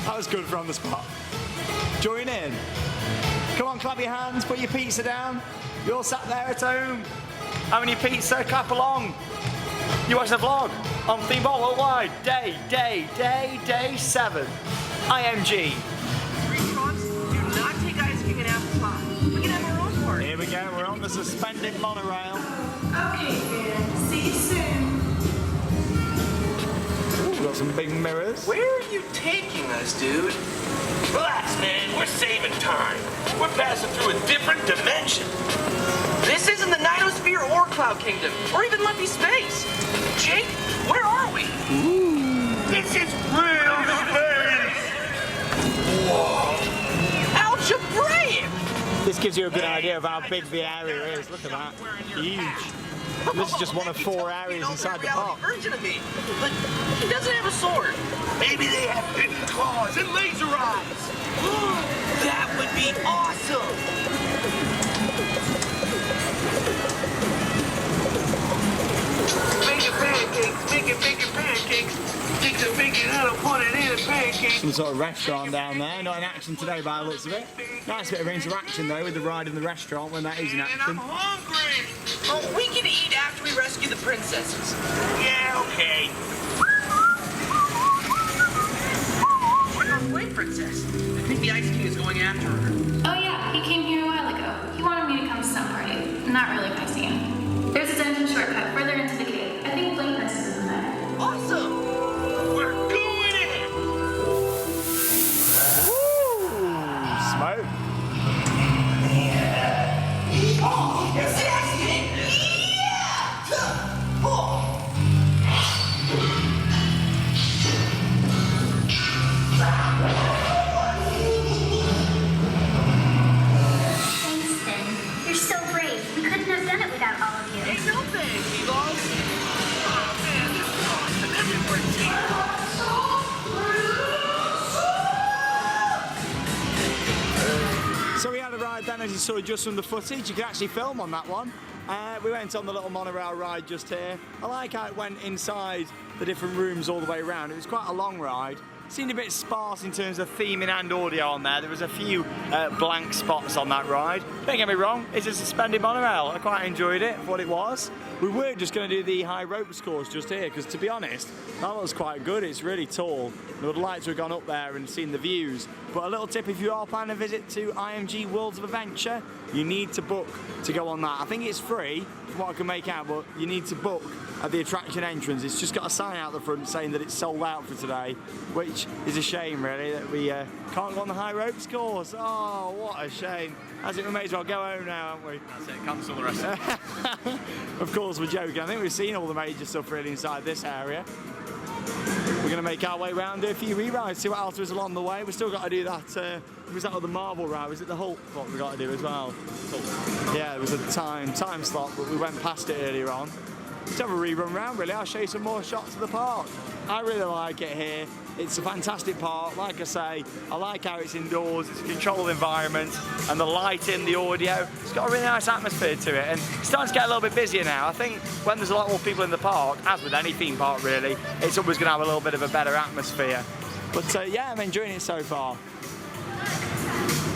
That was good from the spot. Join in. Come on, clap your hands, put your pizza down. You're all sat there at home having your pizza, clap along. You watch the vlog on Theme Park Worldwide. Day 7. IMG. Restaurants do not take ice cream and apple pie. We can have our own party. Here we go, we're on the suspended monorail. Okay, man. See you soon. Ooh, we've got some big mirrors. Where are you taking us, dude? Relax, man. We're saving time. We're passing through a different dimension. This isn't the Nightosphere or Cloud Kingdom, or even Lumpy Space. Jake, where are we? Ooh. This is real space. Whoa. Algebraic. This gives you a good idea of how big the area is. Look at that. Huge. This is just one of 4 areas inside the park. Version of me, but he doesn't have a sword. Maybe they have hidden claws and laser eyes. That would be awesome. Making pancakes, making pancakes. Take the bacon out and put it in a pancake. Some sort of restaurant down there. Not in action today by the looks of it. Nice bit of interaction though with the ride in the restaurant when that is in And action. I'm hungry. Oh, we can eat after we rescue the princesses. Yeah, okay. Wait, princess. I think the Ice King is going after her. Oh yeah, he came here a while ago. He wanted me to come to some party. Not really my scene. There's a dungeon shortcut further into the cave. I think Blink Princess is in there. Awesome! We're going in! Woo! Smoke. Oh, it's the Ice King! Yeah! Oh. Thanks, Finn. You're so brave. We couldn't have done it without all of you. Hey, no thanks, Eagles. Oh, man, this is awesome. Everyone's here. So we had a ride then, as you saw just from the footage. You can actually film on that one. We went on the little monorail ride just here. I like how it went inside the different rooms all the way around. It was quite a long ride. Seemed a bit sparse in terms of theming and audio on there. There was a few blank spots on that ride. Don't get me wrong, it's a suspended monorail. I quite enjoyed it for what it was. We were just going to do the high ropes course just here because, to be honest, that was quite good. It's really tall. I would like to have gone up there and seen the views. But a little tip, if you are planning a visit to IMG Worlds of Adventure, you need to book to go on that. I think it's free, from what I can make out, but you need to book at the attraction entrance. It's just got a sign out the front saying that it's sold out for today, which is a shame, really, that we can't go on the high ropes course. Oh, what a shame. As it, we may as well go home now, haven't we? That's it, cancel the rest of it. Of course, we're joking. I think we've seen all the major stuff really inside this area. We're going to make our way around, do a few re-rides, see what else there is along the way. We've still got to do that, was that other marble ride? Was it the Hulk what we got to do as well? Yeah, there was a time slot, but we went past it earlier on. Let's have a rerun round, really. I'll show you some more shots of the park. I really like it here. It's a fantastic park. Like I say, I like how it's indoors, it's a controlled environment, and the lighting, the audio, it's got a really nice atmosphere to it. And it's starting to get a little bit busier now. I think when there's a lot more people in the park, as with any theme park really, it's always going to have a little bit of a better atmosphere. But yeah, I'm enjoying it so far.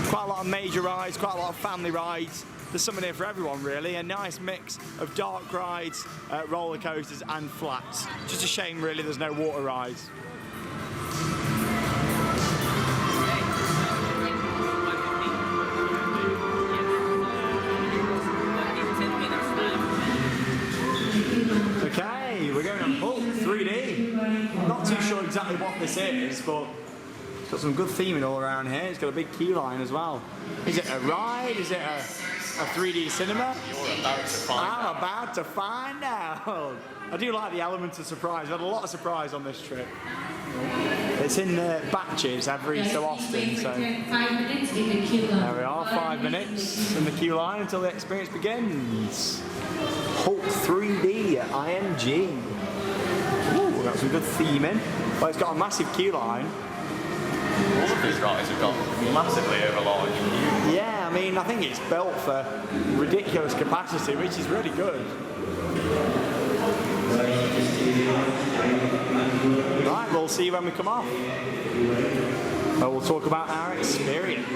Quite a lot of major rides, quite a lot of family rides. There's something here for everyone really, a nice mix of dark rides, roller coasters and flats. Just a shame really there's no water rides. Okay, we're going on Hulk 3D. Not too sure exactly what this is, but it's got some good theming all around here. It's got a big key line as well. Is it a ride? Is it a 3D cinema? You're about to find out. I'm about to find out. I do like the element of surprise. I've had a lot of surprise on this trip. It's in batches every so often, so 5 minutes in the queue line. there we are, 5 minutes in the queue line until the experience begins. Hulk 3D at IMG. Ooh, we've got some good theming. Well, it's got a massive queue line. All of these rides have got massively overlarge queues. Yeah, I mean, I think it's built for ridiculous capacity, which is really good. Right, we'll see you when we come off. We'll talk about our experience.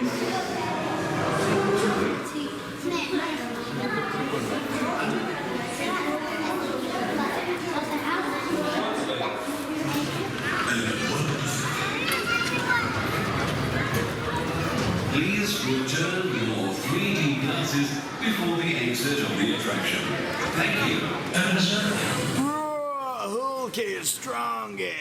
Please return your 3D glasses before the exit of the attraction. Thank you. Hulk is strongest.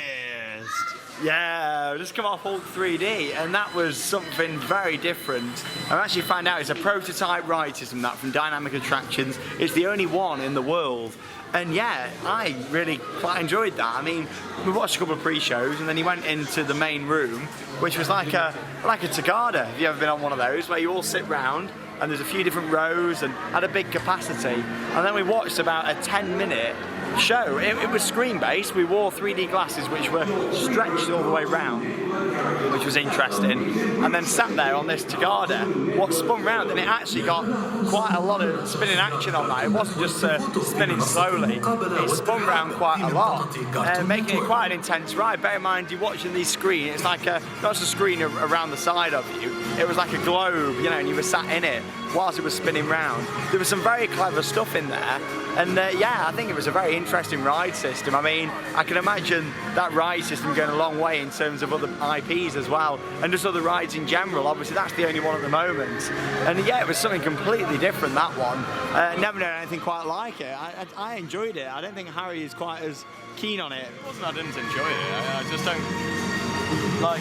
Yeah, just come off Hulk 3D, and that was something very different. I've actually found out it's a prototype ride system that from Dynamic Attractions. It's the only one in the world. And yeah, I really quite enjoyed that. I mean, we watched a couple of pre-shows, and then he went into the main room, which was like a Tagada. Have you ever been on one of those, where you all sit round, and there's a few different rows, and had a big capacity. And then we watched about a 10-minute show. It was screen-based. We wore 3D glasses, which were stretched all the way round, which was interesting. And then sat there on this Tagada, what spun round, and it actually got quite a lot of spinning action on that. It wasn't just spinning slowly. It spun round quite a lot, making it quite an intense ride. Bear in mind, you're watching these screens. It's like not just a screen around the side of you. It was like a globe, you know, and you were sat in it whilst it was spinning round. There was some very clever stuff in there, and yeah, I think it was a very interesting ride system. I mean, I can imagine that ride system going a long way in terms of other IPs as well, and just other rides in general. Obviously, that's the only one at the moment, and yeah, it was something completely different, that one. Never known anything quite like it. I enjoyed it. I don't think Harry is quite as keen on it. It wasn't I didn't enjoy it, I just don't... Like,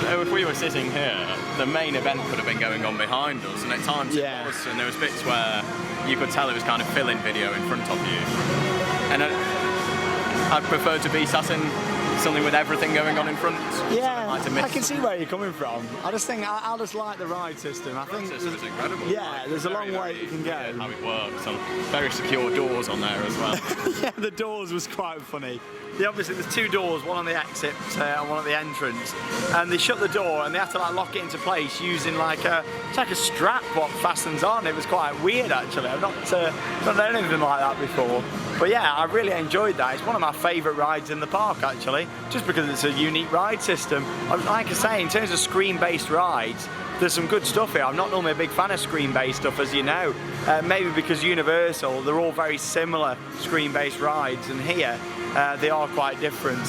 so if we were sitting here, the main event could have been going on behind us, and at times it was, and there was bits where you could tell it was kind of fill-in video in front of you. And I'd prefer to be sat in something with everything going on in front. Yeah, I can see where you're coming from. I just think I just like the ride system. I think the ride system is incredible. Yeah, there's a long way you can go. How it works, and very secure doors on there as well. Yeah, the doors was quite funny. Obviously, there's two doors, one on the exit and one at the entrance, and they shut the door and they have to like lock it into place using like it's like a strap what fastens on. It was quite weird actually. I've not done anything like that before. But yeah, I really enjoyed that. It's one of my favourite rides in the park actually, just because it's a unique ride system. Like I say, in terms of screen-based rides, there's some good stuff here. I'm not normally a big fan of screen-based stuff, as you know. Maybe because Universal, they're all very similar screen-based rides, and here they are quite different.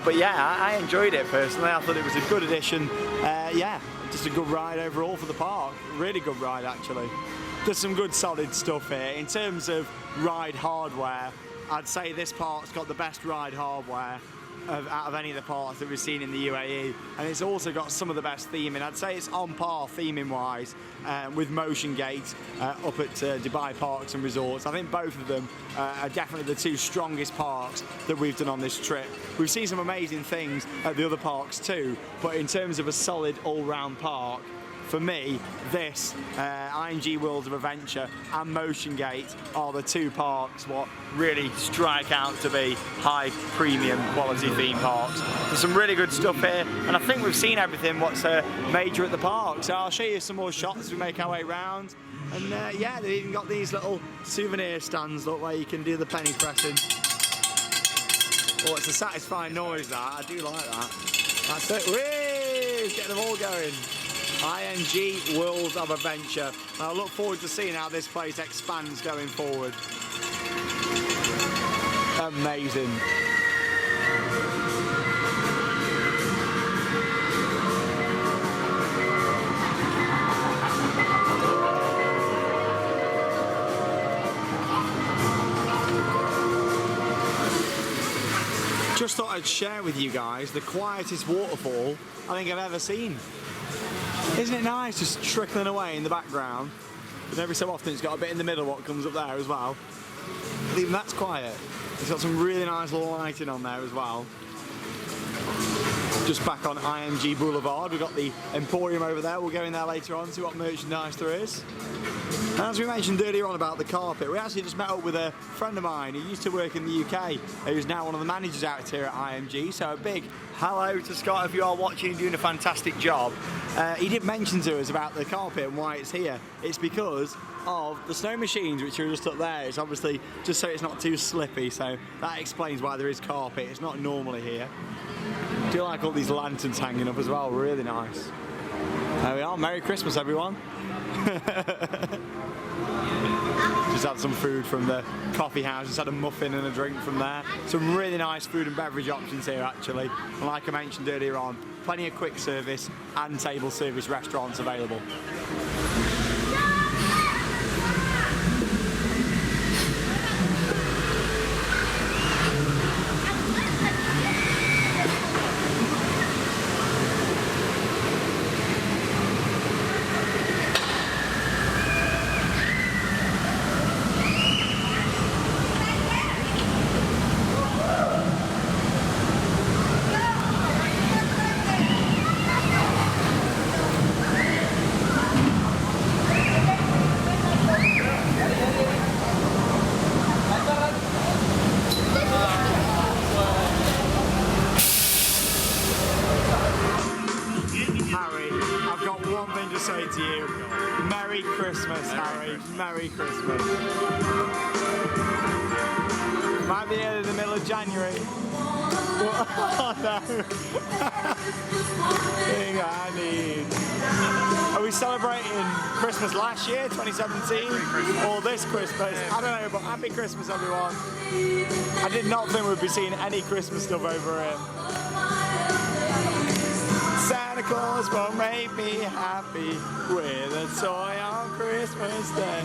But yeah, I enjoyed it personally. I thought it was a good addition. Yeah, just a good ride overall for the park. Really good ride actually. There's some good solid stuff here. In terms of ride hardware, I'd say this park's got the best ride hardware out of any of the parks that we've seen in the UAE, and it's also got some of the best theming. I'd say it's on par theming wise with Motion Gate up at Dubai Parks and Resorts. I think both of them are definitely the two strongest parks that we've done on this trip. We've seen some amazing things at the other parks too, but in terms of a solid all-round park, for me, this, IMG Worlds of Adventure and Motion Gate are the two parks what really strike out to be high premium quality theme parks. There's some really good stuff here, and I think we've seen everything what's major at the park. So I'll show you some more shots as we make our way around. And yeah, they've even got these little souvenir stands, look, where you can do the penny pressing. Oh, it's a satisfying noise that, I do like that. That's it, whee! Getting them all going. IMG Worlds of Adventure. I look forward to seeing how this place expands going forward. Amazing. Just thought I'd share with you guys the quietest waterfall I think I've ever seen. Isn't it nice, just trickling away in the background? And every so often it's got a bit in the middle what comes up there as well. But even that's quiet. It's got some really nice lighting on there as well. Just back on IMG Boulevard, we've got the Emporium over there. We'll go in there later on, see what merchandise there is. And as we mentioned earlier on about the carpet, we actually just met up with a friend of mine who used to work in the UK, who's now one of the managers out here at IMG. So a big hello to Scott if you are watching, doing a fantastic job. He did mention to us about the carpet and why it's here. It's because of the snow machines which are just up there. It's obviously just so it's not too slippy, so that explains why there is carpet. It's not normally here. I do like all these lanterns hanging up as well, really nice. There we are, Merry Christmas everyone. Just had some food from the coffee house, just had a muffin and a drink from there. Some really nice food and beverage options here actually. And like I mentioned earlier on, plenty of quick service and table service restaurants available. Say to you, Merry Christmas, Harry. Merry Christmas. Might be nearly the middle of January. Oh no. Thing I need. Are we celebrating Christmas last year, 2017? Or this Christmas? I don't know, but happy Christmas everyone. I did not think we'd be seeing any Christmas stuff over here. Santa Claus won't make me happy with a toy on Christmas Day.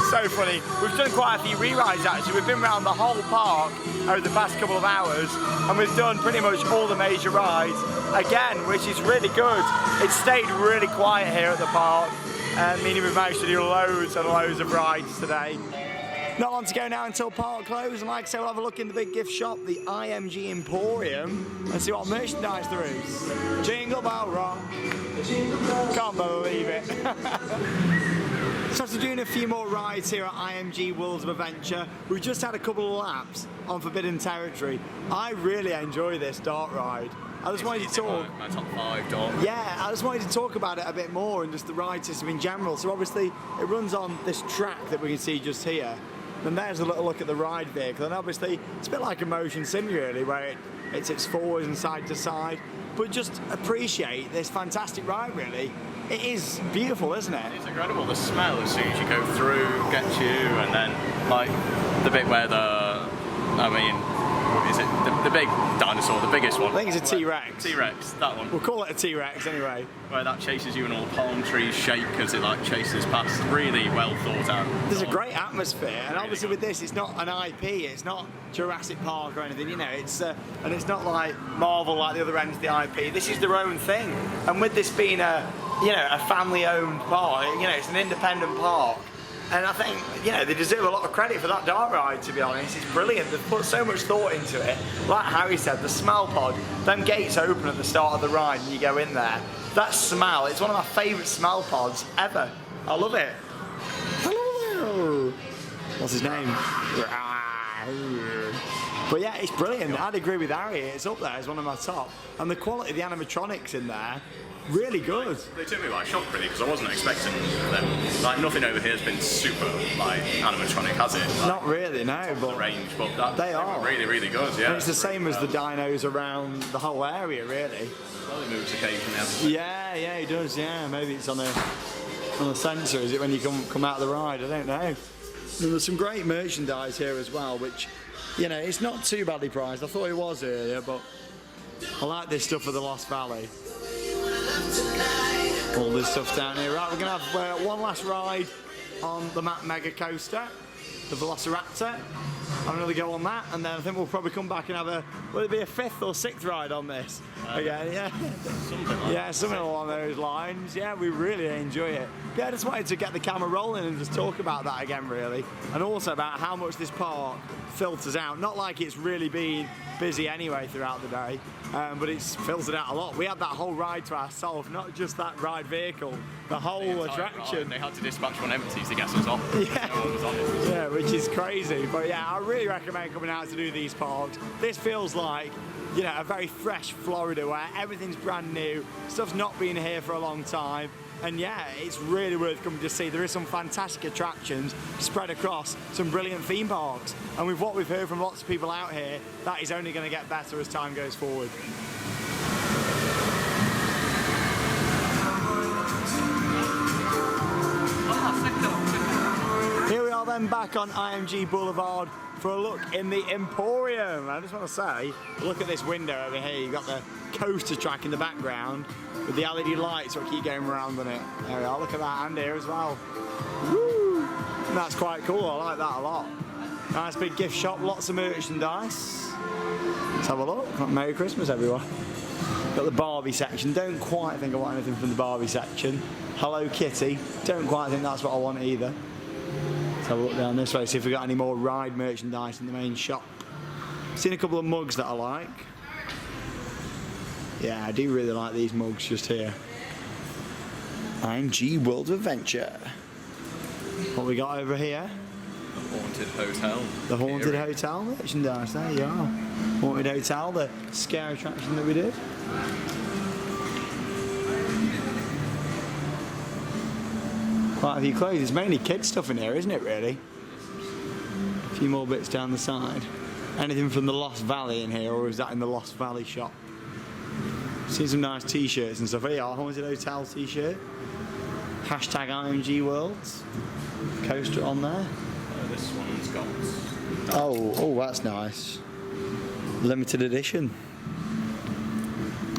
So funny. We've done quite a few re-rides actually. We've been around the whole park over the past couple of hours and we've done pretty much all the major rides again, which is really good. It's stayed really quiet here at the park, meaning we've managed to do loads and loads of rides today. Not long to go now until park close, and like I say, we'll have a look in the big gift shop, the IMG Emporium, and see what merchandise there is. Jingle bell rock. Can't believe it. So after doing a few more rides here at IMG Worlds of Adventure, we've just had a couple of laps on Forbidden Territory. I really enjoy this dart ride. I just wanted to talk. My top 5 dart. Yeah, I just wanted to talk about it a bit more and just the ride system in general. So obviously it runs on this track that we can see just here. And there's a little look at the ride vehicle, and obviously it's a bit like a motion sim really, where it tips forwards and side to side, but just appreciate this fantastic ride really. It is beautiful, isn't it? It's incredible, the smell as soon as you go through gets you, and then like the bit where what is it? The big dinosaur, the biggest one. I think it's a T-Rex. T-Rex, that one. We'll call it a T-Rex anyway. Where that chases you and all the palm trees shake as it like chases past. Really well thought out. There's a great atmosphere, and obviously with this, it's not an IP, it's not Jurassic Park or anything, you know, it's and it's not like Marvel like the other end of the IP. This is their own thing, and with this being a family-owned park, you know, it's an independent park. And I think, you know, they deserve a lot of credit for that dart ride, to be honest. It's brilliant. They've put so much thought into it. Like Harry said, the smell pod, them gates open at the start of the ride and you go in there. That smell, it's one of my favourite smell pods ever. I love it. Hello. What's his name? But yeah, it's brilliant. I'd agree with Harry. It's up there. It's one of my top. And the quality of the animatronics in there, really good. They took me by shock really, because I wasn't expecting them. Like nothing over here has been super like animatronic, has it? Like, not really, no. But the range, but they are really, really good. Yeah. And it's the same as the dinos around the whole area, really. Well, he moves occasionally. Yeah, he does. Yeah, maybe it's on a sensor. Is it when you come out of the ride? I don't know. And there's some great merchandise here as well, which, you know, it's not too badly priced. I thought it was earlier, but I like this stuff for the Lost Valley. All this stuff down here. Right, we're going to have one last ride on the Mega Coaster, the Velociraptor. have another go on that, and then I think we'll probably come back and have a, will it be a 5th or 6th ride on this? Again, yeah. Something along those lines. Yeah, we really enjoy it. Yeah, I just wanted to get the camera rolling and just talk about that again, really. And also about how much this park filters out. Not like it's really been busy anyway throughout the day, but it's filtered out a lot. We had that whole ride to ourselves, not just that ride vehicle, the whole attraction. Ride. They had to dispatch one empty to get us off. Yeah. No one was on it. Yeah, which is crazy. But yeah, I really recommend coming out to do these parks. This feels like, you know, a very fresh Florida where everything's brand new, stuff's not been here for a long time. And yeah, it's really worth coming to see. There is some fantastic attractions spread across some brilliant theme parks. And with what we've heard from lots of people out here, that is only going to get better as time goes forward. Here we are then back on IMG Boulevard for a look in the Emporium. I just want to say, look at this window over here. You've got the coaster track in the background with the LED lights that keep going around on it. There we are, look at that, and here as well. Woo! And that's quite cool, I like that a lot. Nice big gift shop, lots of merchandise. Let's have a look. Merry Christmas, everyone. Got the Barbie section. Don't quite think I want anything from the Barbie section. Hello Kitty. Don't quite think that's what I want either. Let's have a look down this way, see if we've got any more ride merchandise in the main shop. Seen a couple of mugs that I like. Yeah, I do really like these mugs just here. IMG Worlds of Adventure. What we got over here? The Haunted Hotel. The Haunted Hotel merchandise, there you are. Haunted Hotel, the scare attraction that we did. Quite a few clothes. It's mainly kids stuff in here, isn't it, really? A few more bits down the side. Anything from the Lost Valley in here, or is that in the Lost Valley shop? Seen some nice t-shirts and stuff. Here you are, Haunted Hotel t-shirt. Hashtag IMG Worlds. Coaster on there. This one's got... Oh, that's nice. Limited edition.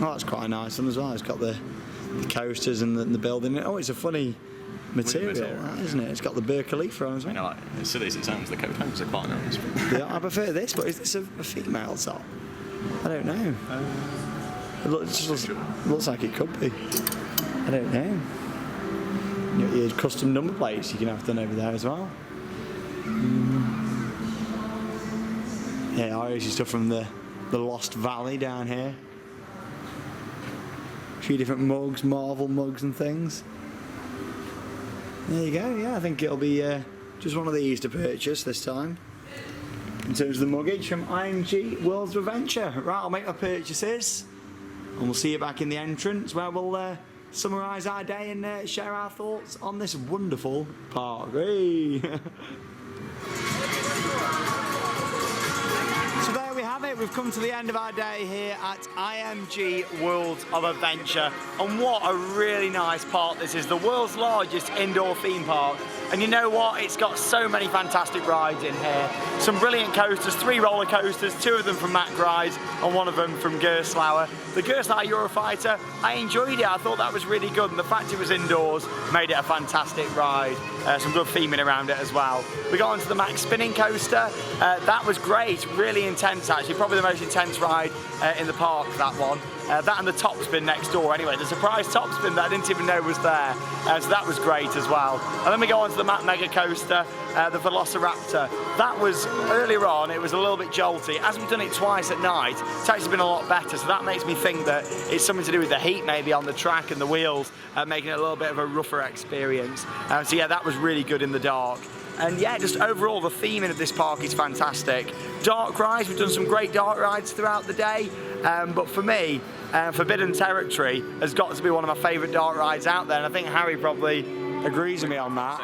Oh, that's quite a nice one as well. It's got the coasters and the building. Oh, it's a funny material, that, isn't it? It's got the Burj Khalifa on as well. You know, like, as silly as it sounds, the coat hangers are quite nice. Yeah, I prefer this, but is this a female top? I don't know. It looks like it could be. I don't know. You got your custom number plates you can have done over there as well. Yeah, I always see stuff from the Lost Valley down here. A few different mugs, Marvel mugs and things. There you go, yeah, I think it'll be just one of these to purchase this time. In terms of the muggage from IMG Worlds of Adventure. Right, I'll make my purchases. And we'll see you back in the entrance where we'll summarise our day and share our thoughts on this wonderful park. Hey. So there we have it. We've come to the end of our day here at IMG Worlds of Adventure. And what a really nice park this is. The world's largest indoor theme park. And you know what? It's got so many fantastic rides in here. Some brilliant coasters, 3 roller coasters, 2 of them from Mack Rides and 1 of them from Gerstlauer. The Gerstlauer Eurofighter, I enjoyed it. I thought that was really good. And the fact it was indoors made it a fantastic ride. Some good theming around it as well. We got onto the Mack Spinning Coaster. That was great, really intense actually. Probably the most intense ride in the park, that one. That and the Topspin next door anyway. The surprise Topspin that I didn't even know was there. So that was great as well. And then we go on to the Mack Mega Coaster, the Velociraptor. That was earlier on, it was a little bit jolty. As we've done it twice at night, it's actually been a lot better. So that makes me think that it's something to do with the heat maybe on the track and the wheels, making it a little bit of a rougher experience. So yeah, that was really good in the dark. And yeah, just overall the theming of this park is fantastic. Dark rides, we've done some great dark rides throughout the day. But for me, Forbidden Territory has got to be one of my favourite dark rides out there, and I think Harry probably agrees with me on that.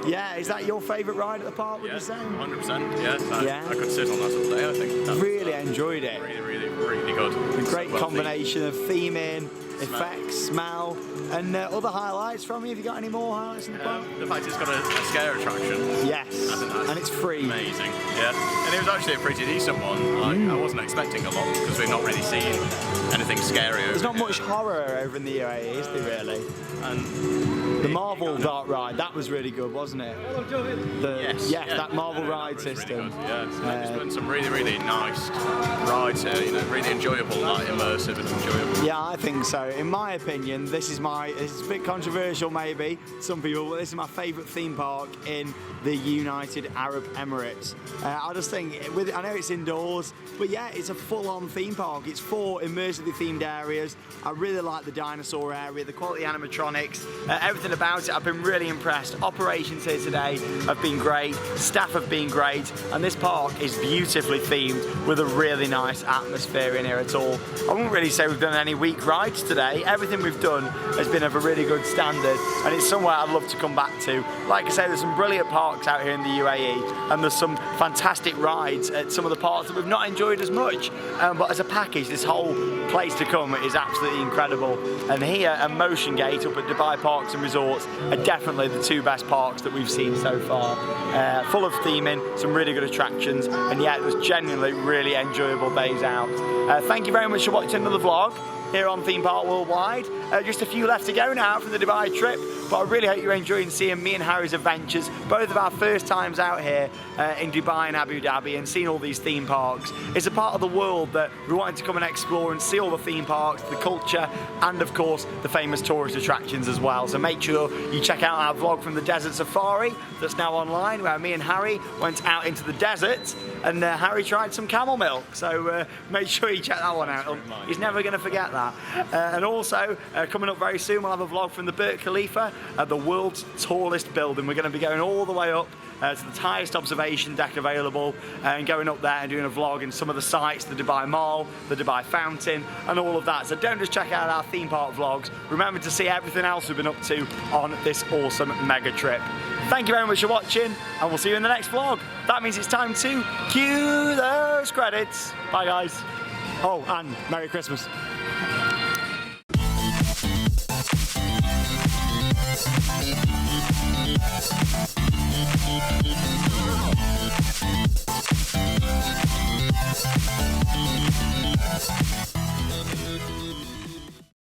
Yeah, is that your favourite ride at the park, would you say? 100%, yeah. I could sit on that all day, I think. Really enjoyed it. Really good. A great combination of theming, effects, smell, and other highlights from you. Have you got any more highlights in the park? The fact it's got a scare attraction. Yes, I think that's and it's free. Amazing, yeah. And it was actually a pretty decent one. I wasn't expecting a lot because we've not really seen anything scary. There's not much horror over in the UAE, is there really? And the Marvel Dark Ride, that was really good, wasn't it? Yes, that Marvel ride system. Really there's been some really, really nice rides here, you know, really enjoyable, like immersive and enjoyable. Yeah, I think so. In my opinion, this is a bit controversial maybe, some people, but this is my favourite theme park in the United Arab Emirates. I just think, I know it's indoors, but yeah, it's a full-on theme park. It's 4 immersively themed areas. I really like the dinosaur area, the quality animatronics, everything about it. I've been really impressed. Operations here today have been great, staff have been great, and this park is beautifully themed with a really nice atmosphere in here at all. I wouldn't really say we've done any weak rides today. Everything we've done has been of a really good standard, and it's somewhere I'd love to come back to. Like I say, there's some brilliant parks out here in the UAE, and there's some fantastic rides at some of the parks that we've not enjoyed as much. But as a package, this whole place to come is absolutely incredible. And here and Motion Gate up at Dubai Parks and Resorts are definitely the 2 best parks that we've seen so far. Full of theming, some really good attractions, and yeah, it was genuinely really enjoyable days out. Thank you very much for watching another vlog here on Theme Park Worldwide. Just a few left to go now from the Dubai trip, but I really hope you're enjoying seeing me and Harry's adventures, both of our first times out here in Dubai and Abu Dhabi, and seeing all these theme parks. It's a part of the world that we wanted to come and explore and see all the theme parks, the culture, and of course the famous tourist attractions as well. So make sure you check out our vlog from the Desert Safari that's now online, where me and Harry went out into the desert and Harry tried some camel milk. So make sure you check that one out. He's never going to forget that. And also coming up very soon, we'll have a vlog from the Burj Khalifa, the world's tallest building. We're going to be going all the way up to the highest observation deck available, and going up there and doing a vlog in some of the sites, the Dubai Mall, the Dubai Fountain, and all of that. So don't just check out our theme park vlogs, remember to see everything else we've been up to on this awesome mega trip. Thank you very much for watching, and we'll see you in the next vlog. That means it's time to cue those credits. Bye guys. Oh, and Merry Christmas.